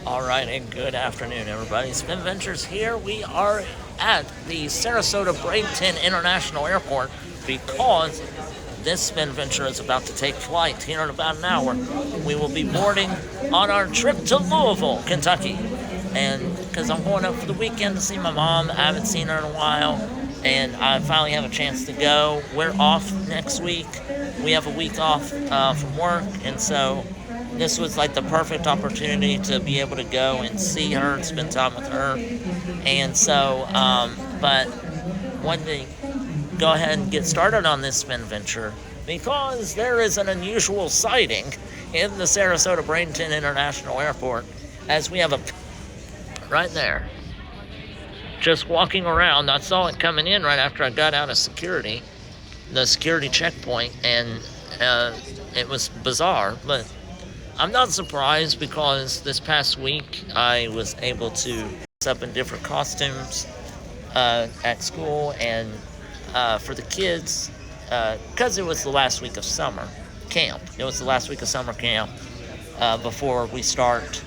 All right, and good afternoon, everybody. Spin Ventures here. We are at the Sarasota Bradenton International Airport because this Spin Venture is about to take flight here in about an hour. We will be boarding on our trip to Louisville, Kentucky. And because I'm going up for the weekend to see my mom, I haven't seen her in a while, and I finally have a chance to go. We're off next week. We have a week off from work, and so this was like the perfect opportunity to be able to go and see her and spend time with her. And so, but wanted to go ahead and get started on this spin venture because there is an unusual sighting in the Sarasota Bradenton International Airport, as we have a right there just walking around. I saw it coming in right after I got out of the security checkpoint, and it was bizarre, but I'm not surprised because this past week I was able to dress up in different costumes at school, and for the kids, because it was the last week of summer camp. It was the last week of summer camp before we start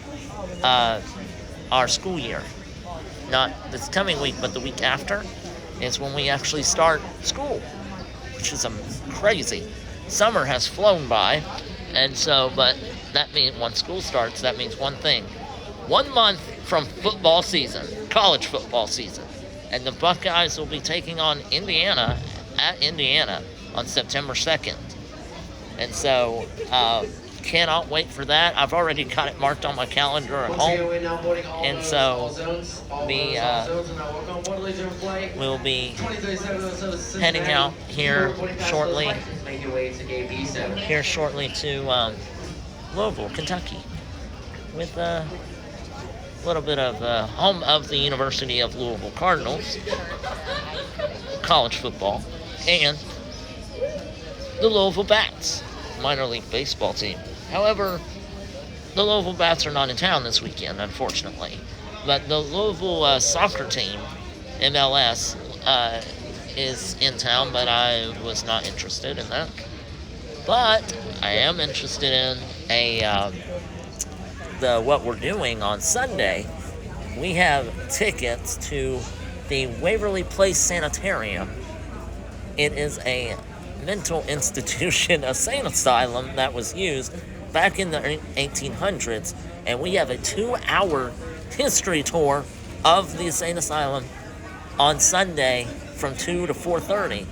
our school year. Not this coming week, but the week after is when we actually start school, which is crazy. Summer has flown by, and so, but that means when school starts, that means one thing. 1 month from football season, college football season. And the Buckeyes will be taking on Indiana at Indiana on September 2nd. And so, cannot wait for that. I've already got it marked on my calendar at home. And so, we'll be heading out here shortly. To Louisville, Kentucky, with a little bit of home of the University of Louisville Cardinals, college football, and the Louisville Bats, minor league baseball team. However, the Louisville Bats are not in town this weekend, unfortunately. But the Louisville soccer team, MLS, is in town, but I was not interested in that. But I am interested in what we're doing on Sunday. We have tickets to the Waverly Place Sanitarium. It is a mental institution, a sane asylum that was used back in the 1800s, and we have a 2-hour history tour of the insane asylum on Sunday from 2 to 4:30.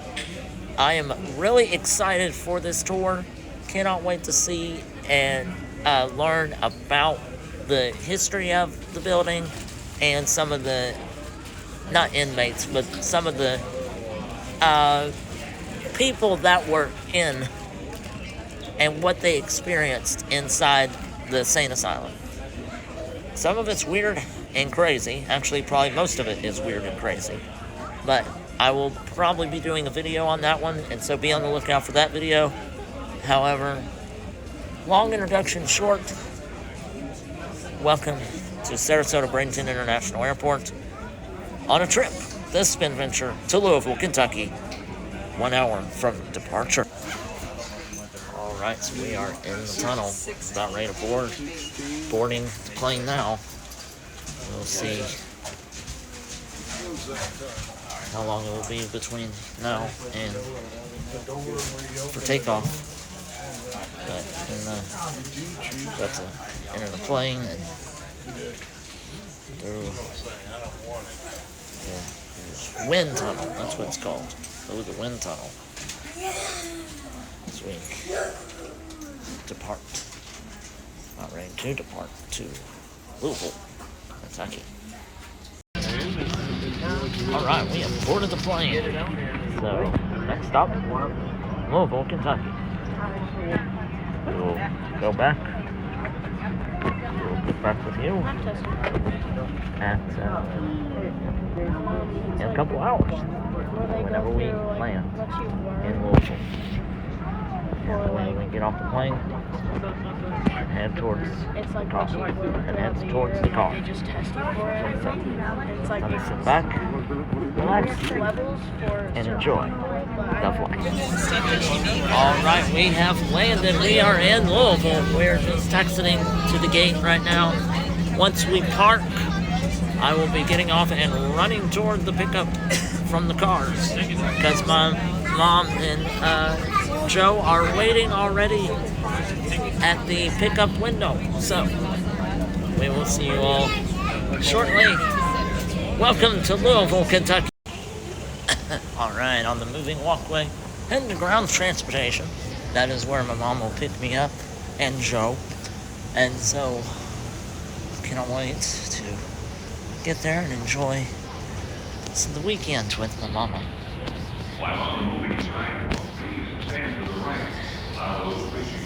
I am really excited for this tour. Cannot wait to see and learn about the history of the building and some of the, not inmates, but some of the people that were in and what they experienced inside the insane asylum. Some of it's weird and crazy. Actually, probably most of it is weird and crazy. But I will probably be doing a video on that one, and so be on the lookout for that video. However, long introduction short. Welcome to Sarasota Bradenton International Airport on a trip, this spin venture to Louisville, Kentucky, 1 hour from departure. All right, so we are in the tunnel, about ready to board. Boarding the plane now. We'll see how long it will be between now and for takeoff. But got to enter the plane and through the wind tunnel. That's what it's called. Through the wind tunnel. As we depart. Not ready to depart to Louisville, Kentucky. Alright, we have boarded the plane. So, next stop, Louisville, Kentucky. We'll go back. We'll get back with you in a couple hours, whenever we land in Louisville. And when we get off the plane, head towards the car. And heads towards the car. So, let's sit back, relax, and enjoy the flight. Alright, we have landed. We are in Louisville. We're just exiting to the gate right now. Once we park, I will be getting off and running toward the pickup from the cars because my mom and Joe are waiting already at the pickup window. So we will see you all shortly. Welcome to Louisville, Kentucky. All right, on the moving walkway, heading to ground transportation. That is where my mom will pick me up and Joe. And so, cannot wait to get there and enjoy the weekend with my mama.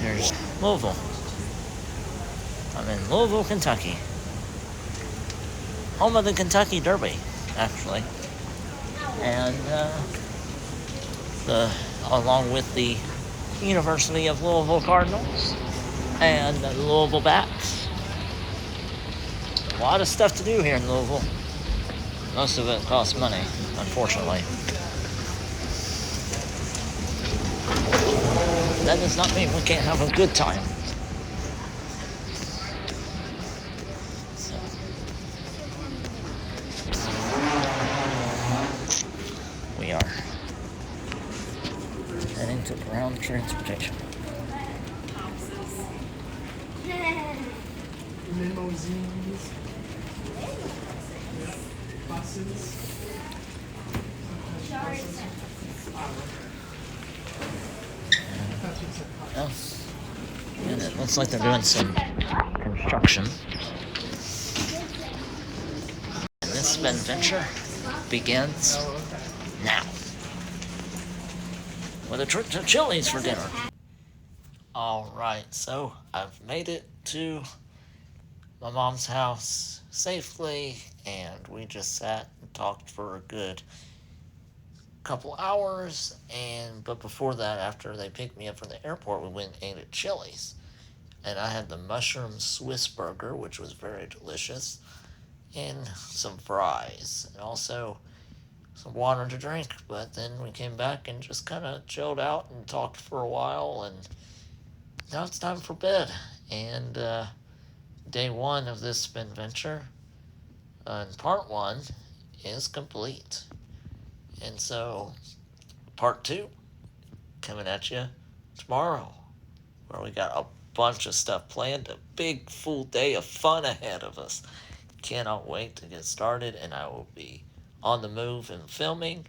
Here's Louisville. I'm in Louisville, Kentucky. Home of the Kentucky Derby, actually. And along with the University of Louisville Cardinals and the Louisville Bats. A lot of stuff to do here in Louisville. Most of it costs money, unfortunately. That does not mean we can't have a good time. We are heading to ground transportation. Limousines, buses. Well, and it looks like they're doing some construction. And this adventure begins now with a trip to Chili's for dinner. All right, so I've made it to my mom's house safely, and we just sat and talked for a good couple hours. But before that, after they picked me up from the airport, we went and ate at Chili's, and I had the mushroom Swiss burger, which was very delicious, and some fries, and also some water to drink. But then we came back and just kind of chilled out and talked for a while, and now it's time for bed. And day one of this adventure, and part one, is complete. And so, part two, coming at you tomorrow, where we got a bunch of stuff planned, a big full day of fun ahead of us. Cannot wait to get started, and I will be on the move and filming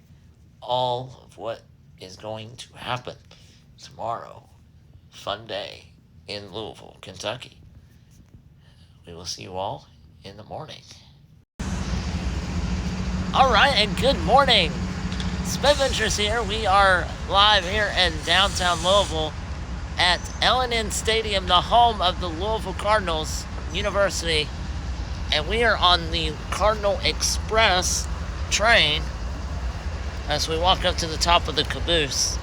all of what is going to happen tomorrow. Fun day in Louisville, Kentucky. We will see you all in the morning. All right, and good morning. Spin Ventures here. We are live here in downtown Louisville at L&N Stadium, the home of the Louisville Cardinals University. And we are on the Cardinal Express train as we walk up to the top of the caboose.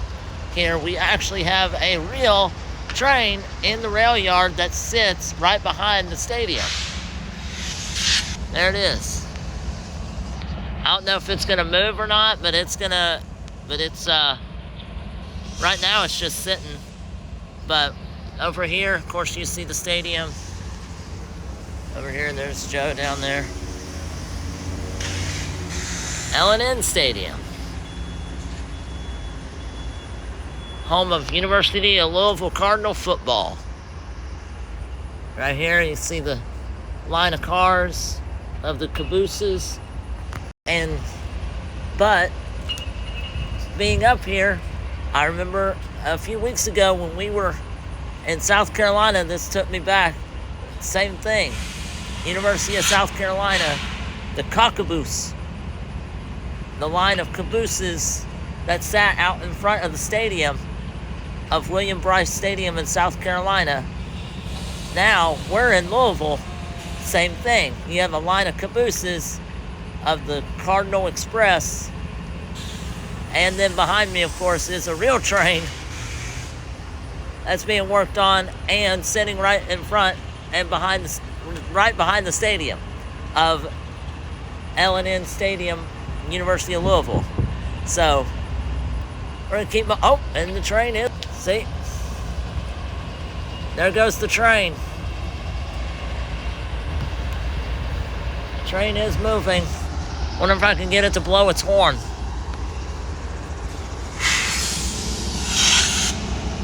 Here we actually have a real train in the rail yard that sits right behind the stadium. There it is. I don't know if it's gonna move or not, but it's right now it's just sitting. But over here, of course, you see the stadium. Over here, there's Joe down there. L&N Stadium. Home of University of Louisville Cardinal football. Right here, you see the line of cars of the cabooses. But being up here, I remember a few weeks ago when we were in South Carolina, this took me back. Same thing. University of South Carolina, the cockaboose. The line of cabooses that sat out in front of the stadium of William Bryce Stadium in South Carolina. Now, we're in Louisville, same thing. You have a line of cabooses of the Cardinal Express, and then behind me, of course, is a real train that's being worked on and sitting right in front and right behind the stadium of L&N Stadium, University of Louisville. So we're gonna keep. Oh, and the train is. See, there goes the train. train is moving. Wonder if I can get it to blow its horn.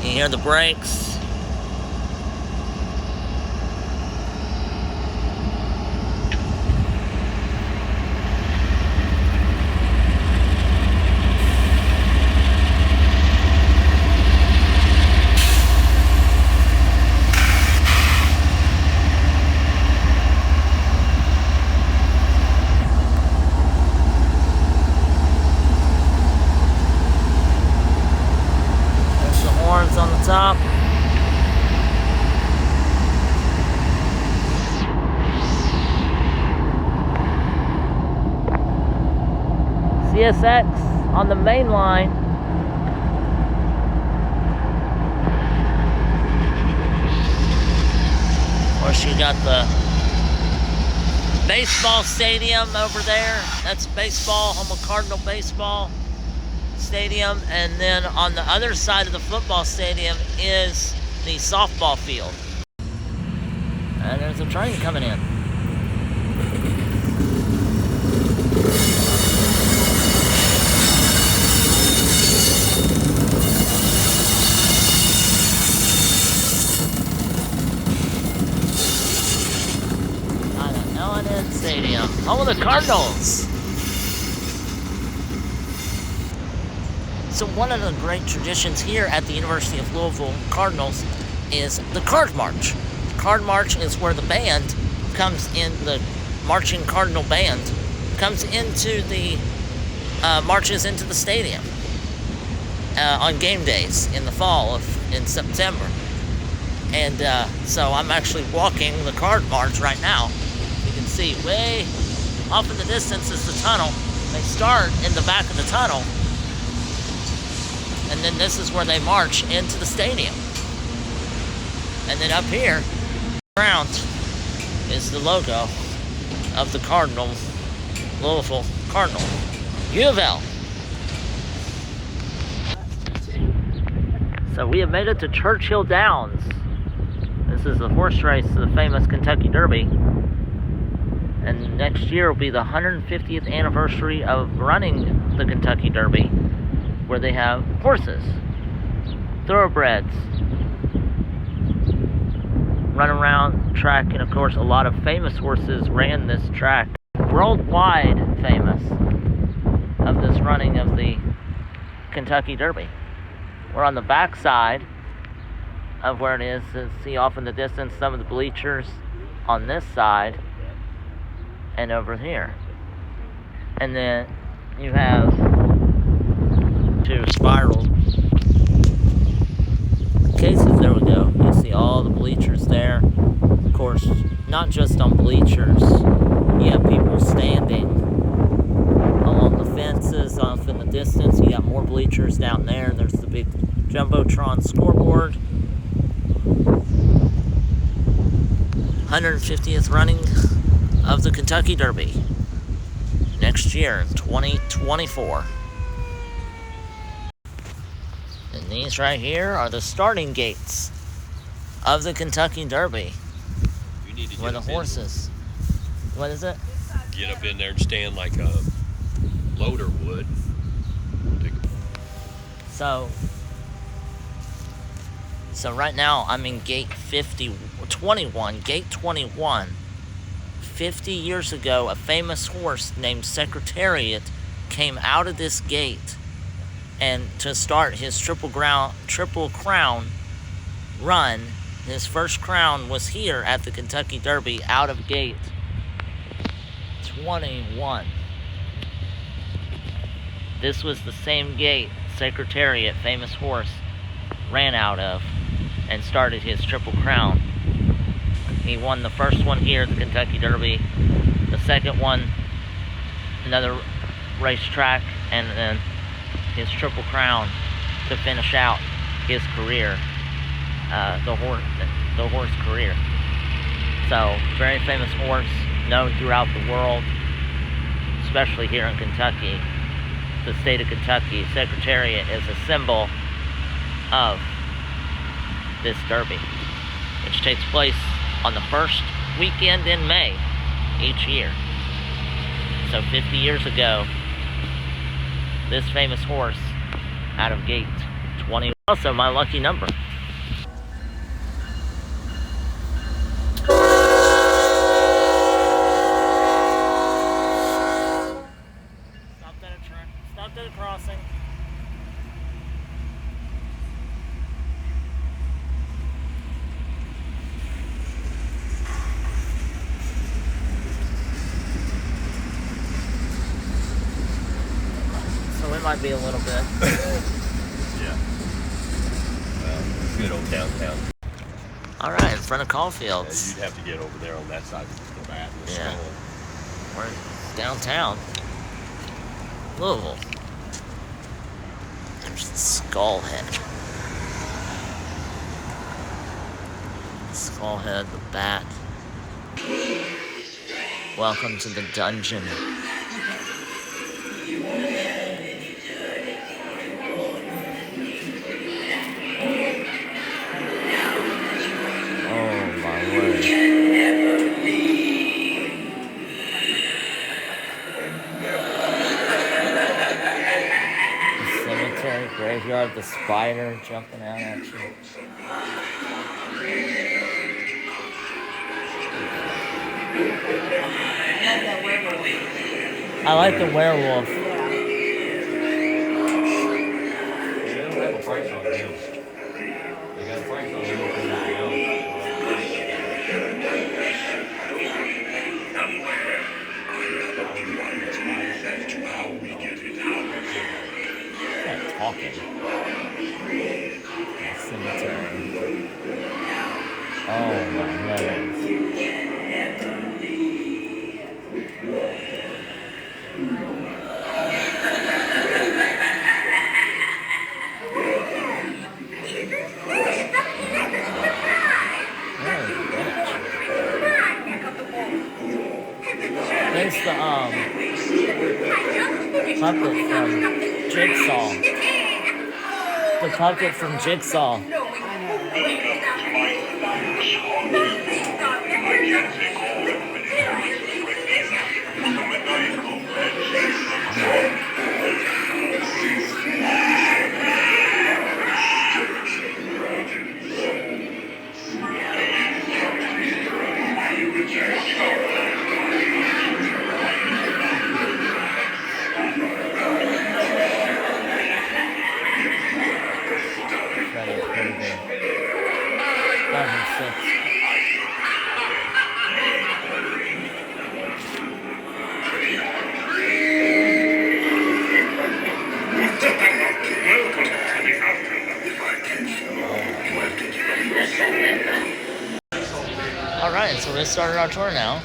You hear the brakes. On the top. CSX on the main line. Of course, you got the baseball stadium over there. That's baseball, home of Cardinal baseball stadium, and then on the other side of the football stadium is the softball field. And there's a train coming in. L&N Stadium, home of the Cardinals. So one of the great traditions here at the University of Louisville Cardinals is the Card March. The Card March is where the band comes in, the marching Cardinal band comes into the, marches into the stadium on game days in the fall, in September. And so I'm actually walking the Card March right now. You can see way off in the distance is the tunnel. They start in the back of the tunnel. And then this is where they march into the stadium. And then up here, around, is the logo of the Cardinal, Louisville Cardinal, U of L. So we have made it to Churchill Downs. This is the horse race of the famous Kentucky Derby. And next year will be the 150th anniversary of running the Kentucky Derby, where they have horses, thoroughbreds, run around track, and of course a lot of famous horses ran this track. Worldwide famous of this running of the Kentucky Derby. We're on the back side of where it is. See off in the distance some of the bleachers on this side and over here. And then you have two spiral cases. There we go. You see all the bleachers there. Of course, not just on bleachers. You have people standing along the fences off in the distance. You got more bleachers down there. There's the big Jumbotron scoreboard. 150th running of the Kentucky Derby next year, 2024. And these right here are the starting gates of the Kentucky Derby. You need to where the horses. What is it? Get up in there and stand like a loader would. So right now I'm in gate 21, gate 21. 50 years ago, a famous horse named Secretariat came out of this gate and to start his Triple Crown run. His first crown was here at the Kentucky Derby out of gate 21. This was the same gate Secretariat, famous horse, ran out of and started his Triple Crown. He won the first one here, the Kentucky Derby, the second one, another racetrack, and then his Triple Crown to finish out his career, the horse career. So, very famous horse, known throughout the world, especially here in Kentucky, the state of Kentucky. Secretariat is a symbol of this Derby, which takes place on the first weekend in May each year. So 50 years ago, this famous horse out of gate 20. Also my lucky number. Stopped at a crossing. So it might be a little bit. Yeah. Well, good old downtown. All right, in front of Yeah, Caulfield's. you'd have to get over there on that side of the bat. Yeah. We're downtown. Louisville. There's the skull head. Skull head, the bat. Welcome to the dungeon. Oh my word. The cemetery, graveyard, the spider jumping out at you. I like the werewolf. Talking. Cemetery. Oh my heavens. There's the puppet from Jigsaw. The puppet from Jigsaw. Alright, so we started our tour now.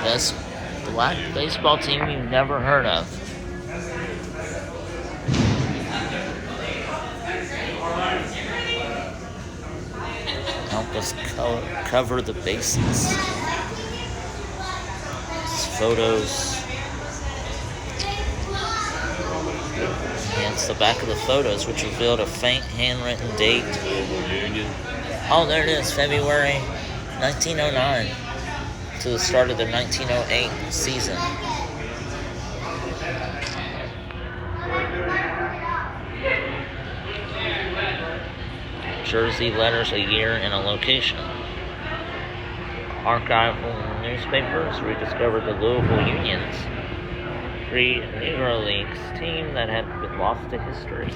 This black baseball team you've never heard of. Help us cover the bases. Photos. And it's the back of the photos, which revealed a faint handwritten date. Oh, there it is, February 1909 to the start of the 1908 season. Jersey letters, a year, and a location. Archival newspapers rediscovered the Louisville Union's free Negro Leagues team that had been lost to history.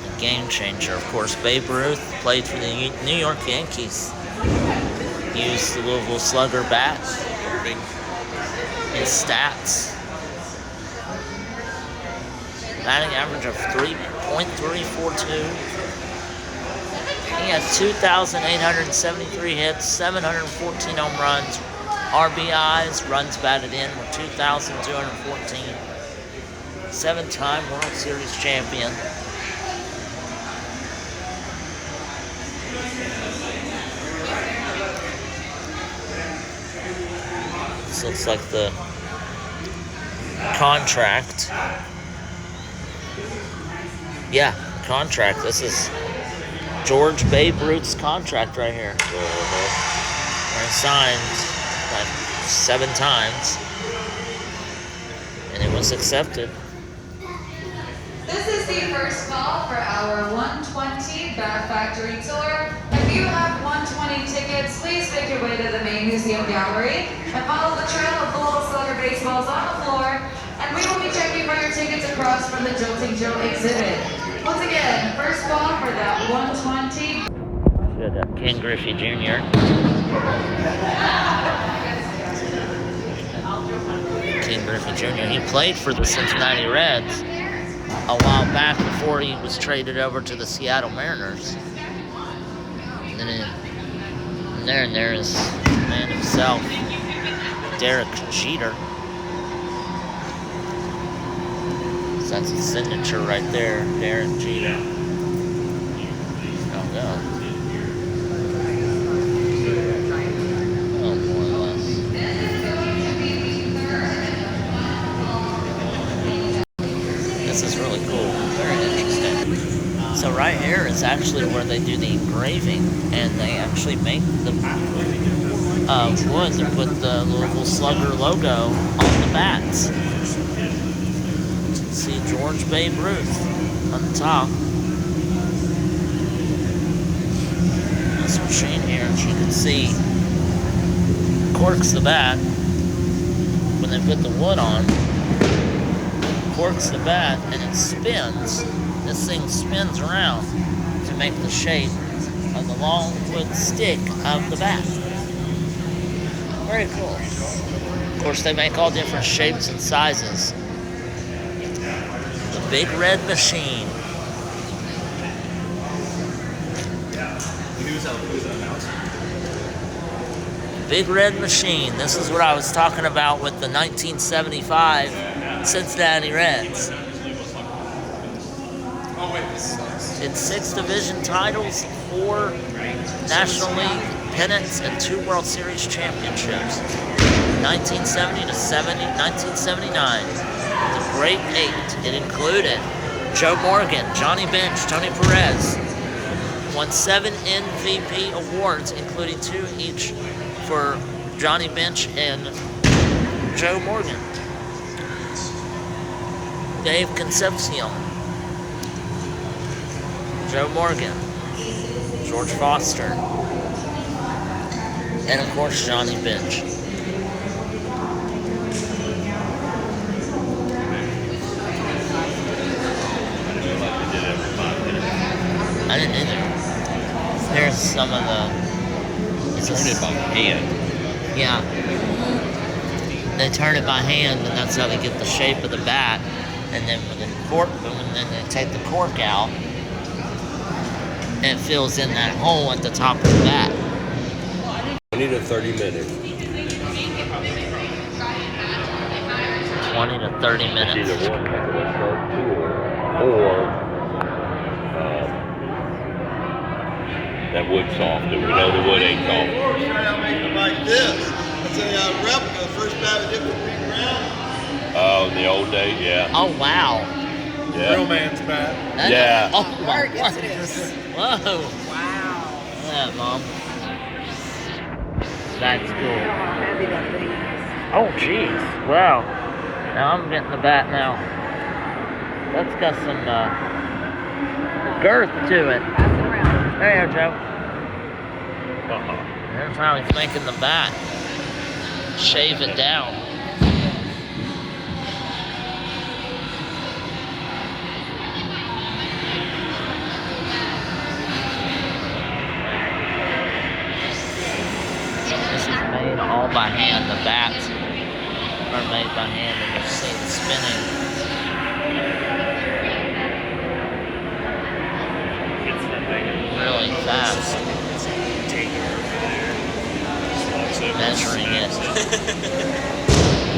A game changer, of course. Babe Ruth played for the New York Yankees. Used the Louisville Slugger bat. His stats. Batting average of 3.342. He had 2,873 hits, 714 home runs, RBIs, runs batted in were 2,214. 7-time World Series champion. This looks like the contract. Yeah, contract. This is George Babe Ruth's contract right here. Where he signed like 7 times, and it was accepted. This is the first call for our 120 Bat Factory Tour. If you have 120 tickets, please make your way to the main museum gallery and follow the trail of the little slugger baseballs on the floor, and we will be checking for your tickets across from the Jolting Joe exhibit. Once again, first call for that 120. Ken Griffey Jr. Ken Griffey Jr. He played for the Cincinnati Reds a while back before he was traded over to the Seattle Mariners. And then there is the man himself, Derek Jeter. So that's his signature right there, Derek Jeter. Oh no. Oh, more or less. This is really cool. Very interesting. So right here is actually where they do the engraving, and they actually make the wood to put the Louisville Slugger logo on the bats. See George Babe Ruth on the top. This machine here, as you can see, corks the bat when they put the wood on. Corks the bat and it spins. This thing spins around to make the shape of the long wood stick of the bat. Very cool. Of course, they make all different shapes and sizes. The Big Red Machine. Big Red Machine. This is what I was talking about with the 1975 Cincinnati Reds. It's 6 division titles, 4 National League pennants, and 2 World Series championships. 1970 to 1979. The Great 8. It included Joe Morgan, Johnny Bench, Tony Perez. Won 7 MVP awards, including 2 each for Johnny Bench and Joe Morgan. Dave Concepcion, Joe Morgan, George Foster, and of course Johnny Bench. I didn't either. There's some of the... Turn it by hand. Yeah. They turn it by hand, and that's how they get the shape of the bat. And then when they take the cork out, and it fills in that hole at the top of the bat. 20 to 30 minutes. 20 to 30 minutes. Either one has to start tour or that wood soft. We know the wood ain't soft. I'll make it like this. That's a replica. First bat of different big round. Oh, in the old days, yeah. Oh, wow. Yeah. Real man's bat. That- Yeah. Oh, my Yes, it God. is. Whoa. Wow. Look at that, Mom. That's cool. Heavy that thing is. Oh, jeez. Wow. Now I'm getting the bat now. That's got some girth to it. Pass it around. There you go, Joe. Uh-huh. There's how he's making the bat. Shave it down. This is made all by hand. The bats are made by hand, and you see it spinning. Really fast. Measuring it.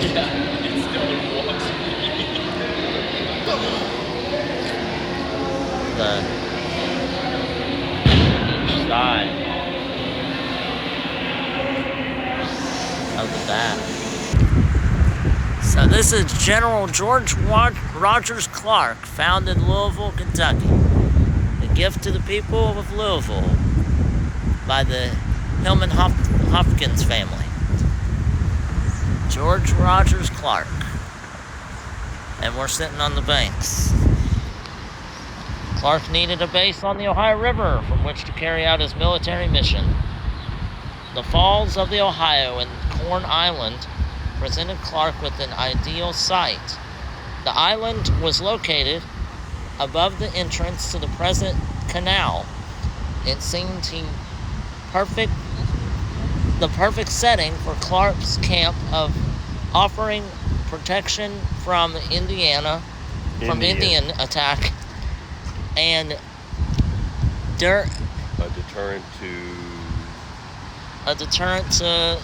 Yeah, it's still walks. Each side of the bat. So this is General George Rogers Clark, found in Louisville, Kentucky. A gift to the people of Louisville by the Hillman Hopkins family. George Rogers Clark. And we're sitting on the banks. Clark needed a base on the Ohio River from which to carry out his military mission. The Falls of the Ohio and Corn Island presented Clark with an ideal site. The island was located above the entrance to the present canal. It seemed the perfect setting for Clark's camp of offering protection from Indian attack and a deterrent to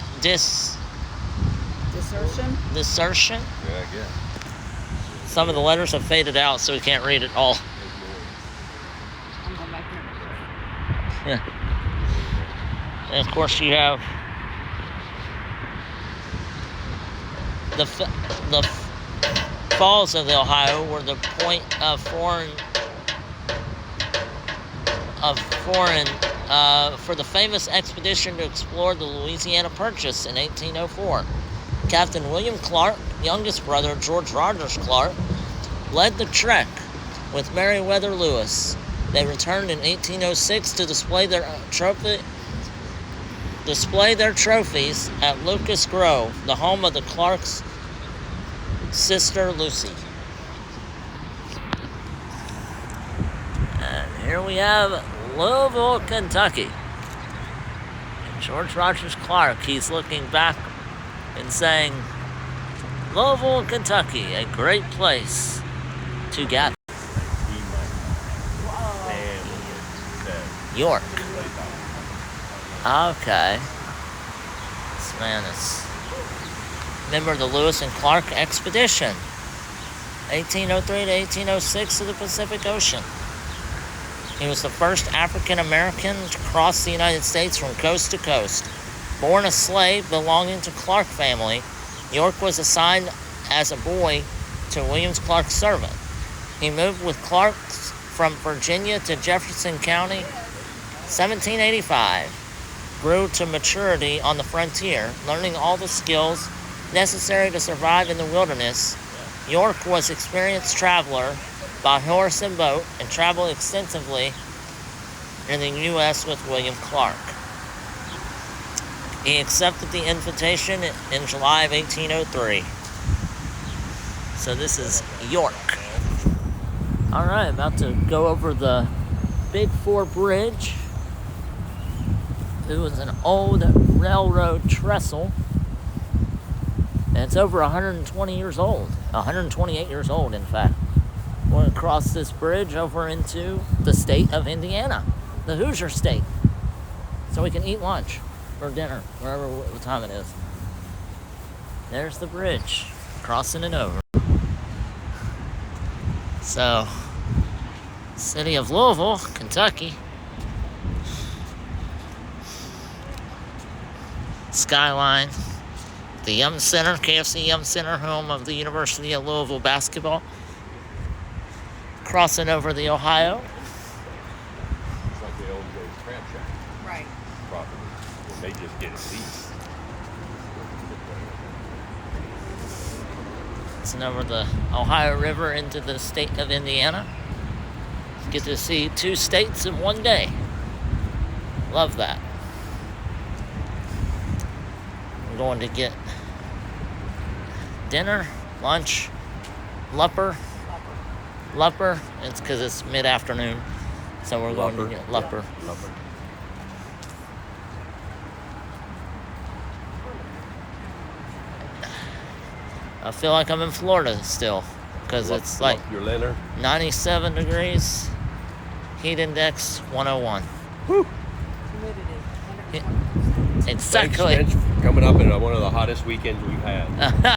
desertion. Yeah, I guess. Some of the letters have faded out, so we can't read it all. Yeah. And of course, you have the Falls of the Ohio were the point of for the famous expedition to explore the Louisiana Purchase in 1804. Captain William Clark, youngest brother George Rogers Clark, led the trek with Meriwether Lewis. They returned in 1806 to display their trophies at Lucas Grove, the home of the Clark's sister Lucy. And here we have Louisville, Kentucky. And George Rogers Clark, he's looking back and saying, Louisville, Kentucky, a great place to gather. York. Okay. This man is member of the Lewis and Clark expedition, 1803 to 1806 to the Pacific Ocean. He was the first African American to cross the United States from coast to coast. Born a slave belonging to Clark family, York was assigned as a boy to Williams Clark's servant. He moved with Clark from Virginia to Jefferson County. 1785, grew to maturity on the frontier, learning all the skills necessary to survive in the wilderness. York was an experienced traveler by horse and boat and traveled extensively in the U.S. with William Clark. He accepted the invitation in July of 1803. So this is York. All right, about to go over the Big Four Bridge. It was an old railroad trestle. And it's over 120 years old. 128 years old, in fact. We're going to cross this bridge over into the state of Indiana, the Hoosier state, so we can eat lunch or dinner, wherever what time it is. There's the bridge, crossing it over. So, city of Louisville, Kentucky. Skyline. The Yum Center, KFC Yum Center, home of the University of Louisville basketball. Crossing over the Ohio. It's like the old crab shack. Right. Property. And they just get it leased. Crossing over the Ohio River into the state of Indiana. Get to see two states in one day. Love that. I'm going to get dinner, lunch, Lupper. It's because it's mid-afternoon, so we're going to get Lupper. Yeah, Lupper. I feel like I'm in Florida still, because it's like Your Leonard. 97 degrees, heat index 101. Woo! Humidity, 120%. Exactly. Thanks, Mitch, for coming up in one of the hottest weekends we've had.